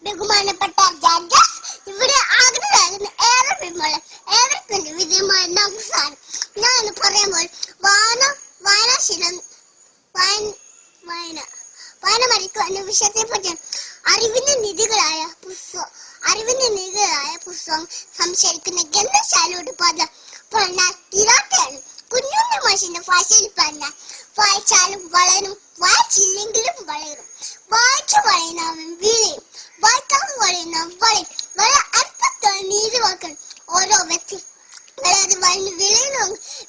ബഹുമാനപ്പെട്ട ജഡ്ജസ്, ഇവിടെ ആഗ്രഹമാകുന്ന ഏറെ പിന്മോളെ ഏവർക്കും വിജയമായ നമസ്കാരം. ഞാൻ ഇന്ന് പറയുമ്പോൾ വായന മരിക്കുക എന്ന വിഷയത്തെ പറ്റിയാണ്. അറിവിന്റെ നിധികളായ പുസ്തകം സംശയിക്കുന്ന ഗ്രന്ഥശാലയോട് പറഞ്ഞാൽ തിരാട്ടയാണ്. കുഞ്ഞുണ്ണി മാഷിന്റെ ഭാഷയിൽ പറഞ്ഞാൽ വായിച്ചാലും വളരും, വായിച്ചില്ലെങ്കിലും വളരും. വായിച്ചു വളയുന്നവൻ വീഴയും, വായിക്കാതെ വളയുന്നവൻ വളയും. വളരെ അർത്ഥത്തോടെ നീതി വാക്കണം. ഓരോ വ്യക്തി വളരെ വളർന്ന് വിളയുന്ന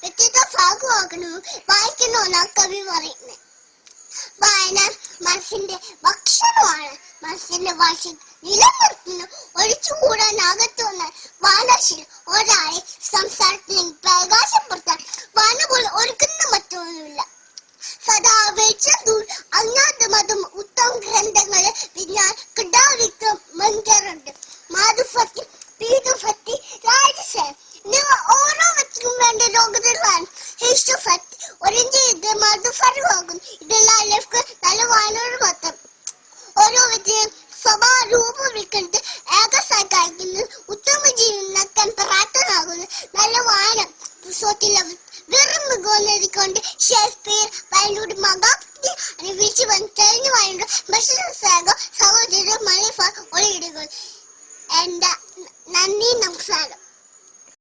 വ്യക്തിത്വ ഭാഗമാക്കണമെന്ന് വായിക്കണമെന്നാണ് കവി പറയുന്നത്. വായന മനസ്സിന്റെ ഭക്ഷണമാണ്. മനസ്സിന്റെ ഭാഷ നിലനിർത്തുന്ന ഒഴിച്ചുകൂടാനാകത്തുന്ന വായനാശീലം ഒരാളെ സംസാരത്തിലേക്ക് പ്രകാശപ്പെടുത്താൻ വായന പോലെ ഒരുക്കുന്ന മറ്റൊന്നുമില്ല. സദാ വെളിച്ചം അജ്ഞാത മതം ഉത്തമ ഗ്രന്ഥങ്ങള് വിജ്ഞാൻ കിടാവിക്കം മഞ്ചറുണ്ട്. മാധുഭക്തി, പീതുഭക്തി, രാജസേന എന്നിവ ഓരോ വ്യക്തിക്കും വേണ്ട രോഗത്തിലാണ്. ഹിഷ്ടഭക്തി ഒരിഞ്ച് മധുഫലമാകുന്നു. ഇതെല്ലാം ലഭിക്കുക നല്ല വായനയോട് മാത്രം. ഓരോ വ്യക്തിയും സ്വഭാവരൂപം വിൽക്കുന്നത് ഏകസായിക്കുന്നത് ഉത്തമ ജീവിതം നക്കാൻ പ്രാപ്തനാകുന്നു നല്ല വായന. പുസ്തകത്തിലെ വെറും മികവുന്നതിക്കൊണ്ട് ഷേക്സ്പിയർ വയലൂടെ മഹാഭക്തി അനുഭവിച്ചു വന്ന് തെളിഞ്ഞു വായന സഹോദരൻ മണിഫ ഒളിയിടുകൾ. എന്റെ നന്ദി, നമസ്കാരം.